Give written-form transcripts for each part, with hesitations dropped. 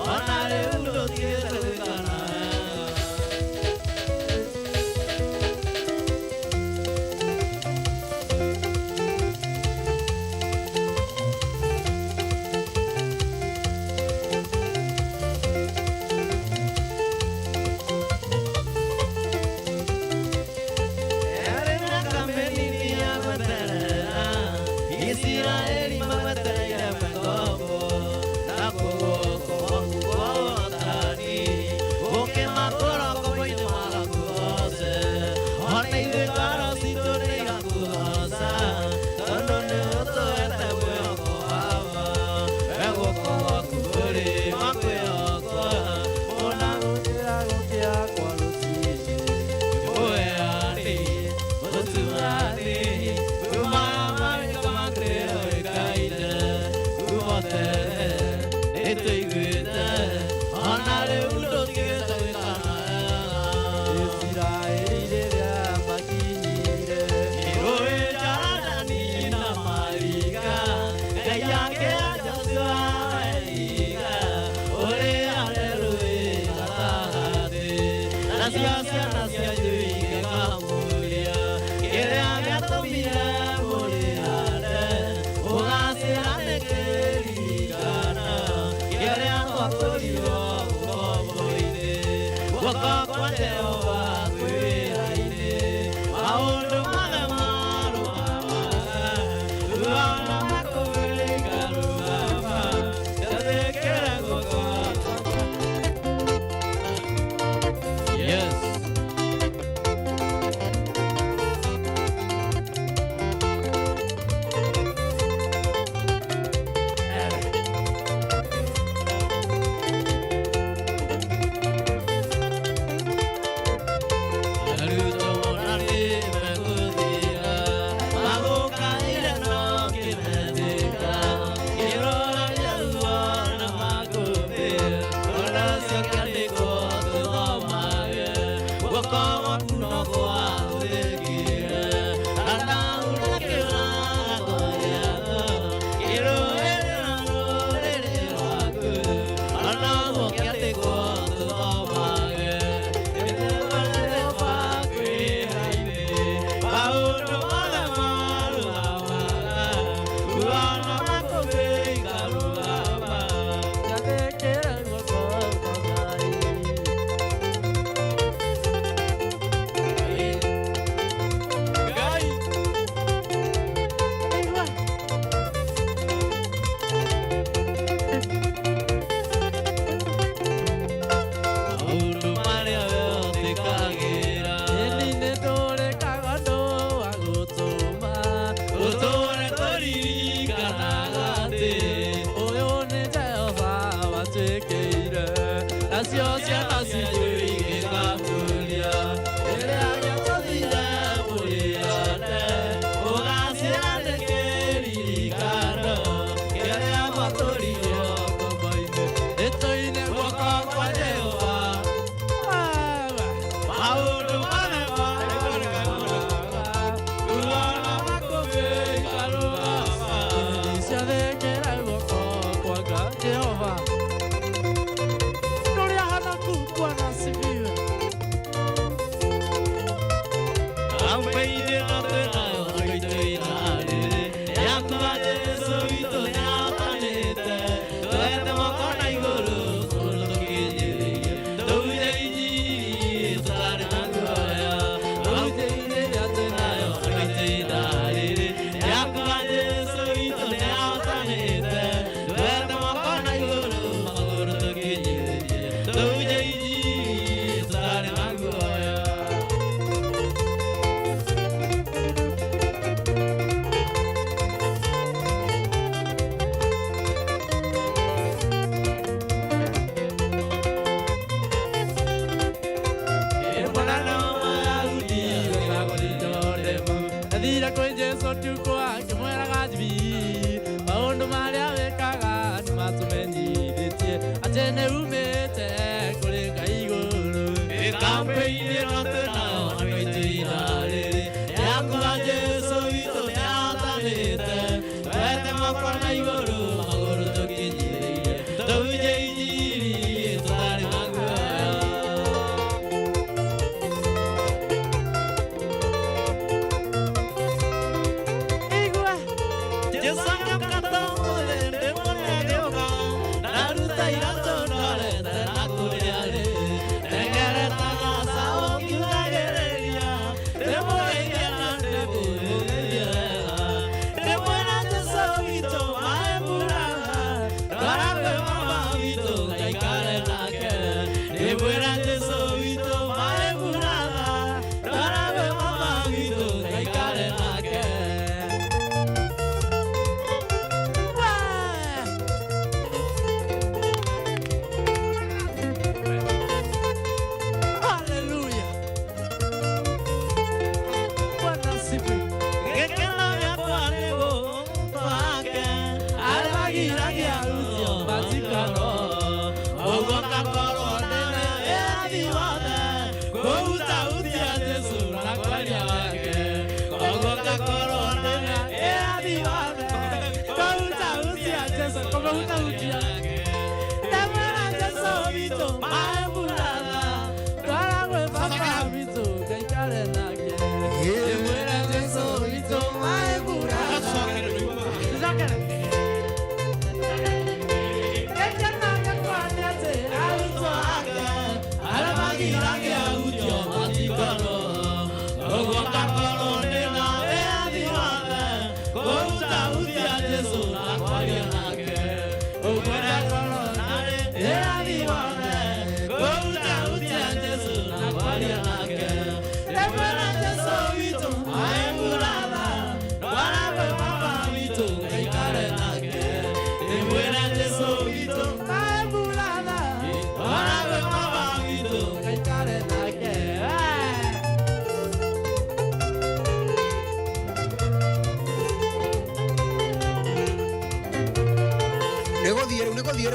Magoro to Kiri,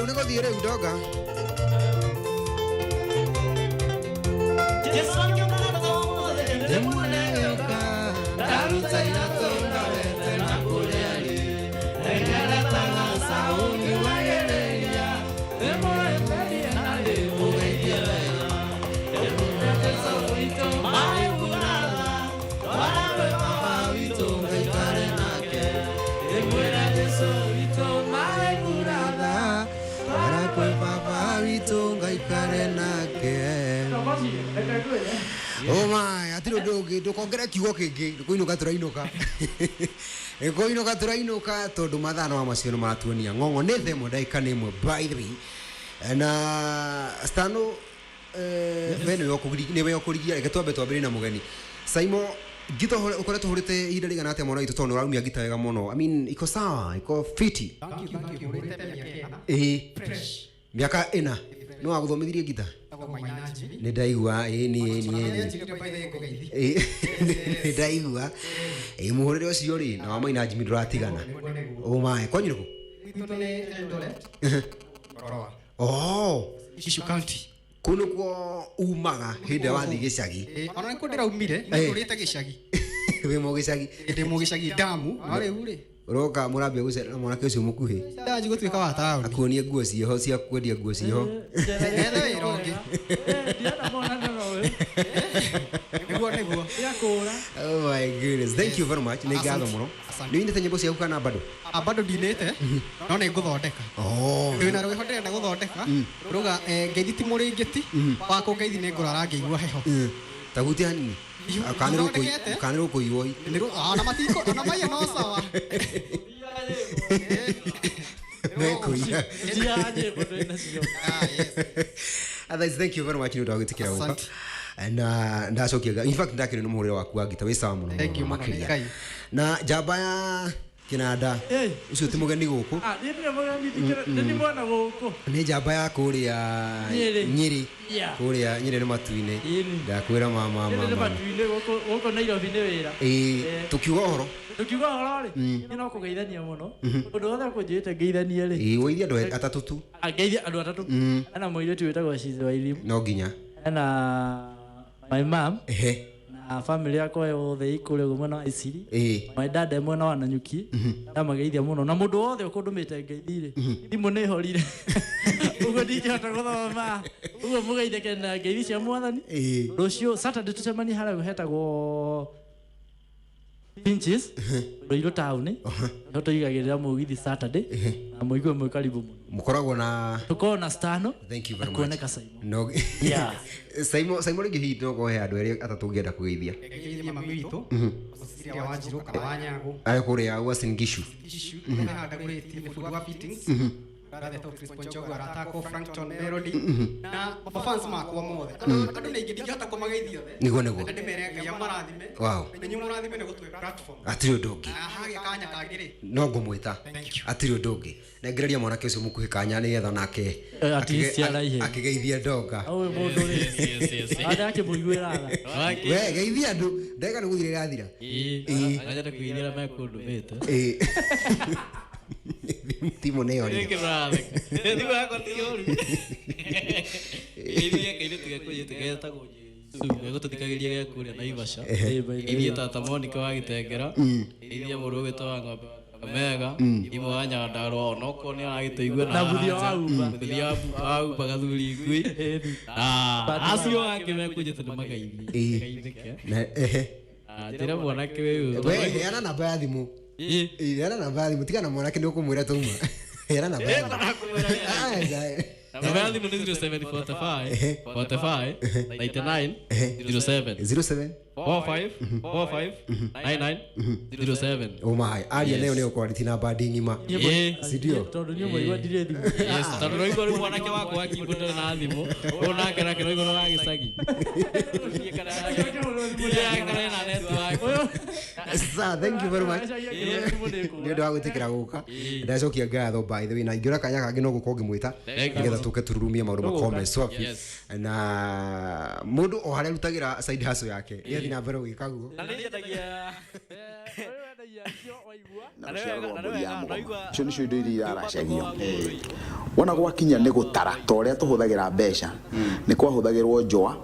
Unagodhiere udoga. Oh my, atiro doge ndukongera kiugo kingi ndukuinuka turainuka ikoinuka turainuka tondu mathano amacio no maratuonia ngongo ni themo ndaika ni imwe by the way na stano vene yo kurigia reke twambe twambire na mugeni Saimo gito ukore tuhurite ihinda rigana atia mwana itu tondu raumia gita wega muno. I mean iko sawa iko fiti fresh miaka ina no aguthomithirie gita ni ndaigua ni ndaigua muhurire ucio ri na wa maina jimi nduratigana o my kwanyu ku oh Shishu County kuno kwa umaga hinde wathi gicagi ona niko ndiraumire ndurite gicagi we mo gicagi ndimo gicagi damu ari uri roka murambia gucera mwana kesi mukuhi ndaji gutwika wa tauni akuonie nguo ciho cia kwendia nguo ciho ethe irongi ndiana mwana ndowe niguo yakura. Oh my goodness, thank you very much. Ni ngatho muno ni ndite nyimbo cia ukana bado ndinete no ni nguthondeka wina rwe hodere na guthondeka ruga ngeithi muri ngeti wako ngeithi ni ngurara ngeigua heho taguti hanini kanero kuiwoi nero ana matiko ana maya no sawa Mekuya. Jiaje bodo inasio. Yes. Thank you very much ndio gutikia uka. And ndacokia in fact ndakire no muhurire waku wa gita we sawa muno. Thank you makiria. Na jamba ya kinanda ucio ti mugeni guku ndire mugeni ndikira ndi mwana guku ni jamba ya kuria Nyeri kuria Nyeri ni matuine ndakwira mama ni matuine guku Nairobi ni wira tukiuga horo ri no kugeithania muno undu wothe kunjite ngeithanie ri weithia andu atatu tu ngeithia andu atatu ana muiretu witagwo Shizo Ilimu no nginya ana my mom na family yako yothe ikure gumana Isiri my dad mwana wa Nanyuki na mageithia muno na mundu wothe ukundumite ngeithire thimu ni horire ugo ndingihota guthoma ugo mugeithike na ngeithi cia mwathani rucio Saturday tucemani harau hetagwo Panties Roiro town hoto igagirira Mugithi Saturday na muigwe mwe karibu mukoragwo na tuko na STANO. Thank you very much. Kuoneka Saimo. No. Yeah. Saimo ringi hithi no go he andu eri atatu ngienda kugeithia. Ngeithia mami witu. Sisiria Wanjiru Kawanyago. Ai kuria Uasin Gishu. Na ndaguriti mufugo wa fittings. Rather to Crisponcho Aratako Frankton Melody. Na fans makwa mothe. Andu ni ngithihota kumageithia the. Nigo. Ndimereka ya marathime. Wow. Nenyu marathime ne gutwe platform. Atiri ndungi. Hage kanya kagiri. No ngumwita. Atiri ndungi. Nengereria mwanake ucio mukuhe kanya ni getha nake akigeithia ndoga. Awe mundu ri. Adake muigwira tha. We geithia andu ndega ni guthire gathira. Aja kuithira me kundu bete. Timo neo ni. Ndio yako tiori. Iria kaile tugakwita goje. Sugo tutikagiria gya kuria na Ivasha. Iria tata Monica wa Gitengera. Iria muru wetwa ng'ombe mega imo wanya ndaro noko ni agiteigwe na buthia au bagathuri ngui acio ake mekujete magaithie na tira mwanake wewe we yana namba ya thimu yana namba ya thimu tigana mwanake ni ukumwira tuma yana namba ya namba ya thimu ni 0745 45 99 07 45 99 07. Oh my, aria leo leo quality na badi ngima. Sidio. Tondu ni mwe ndire thimu. Yes, tondu no igoro mwanake wako akibutana na thimu. Ona kana kero igoro wa gicagi. Sir, thank you very much. Ni ndo agutikira guka. Ndacokia ngatho by the way na ingira kanya kangi no guko ngimwita. Nigetha tuke tururumie maundu ma comments so. Na mundu o haria rutagira side hustle yake. Yethi na mbere ugikaguo. Na nĩendagia icio nĩcio indo iria iraracagio wona gwakinya nĩ gũtara ta ũrĩa tũhũthagĩra mbeca nĩ kwahũthagĩrwo njũa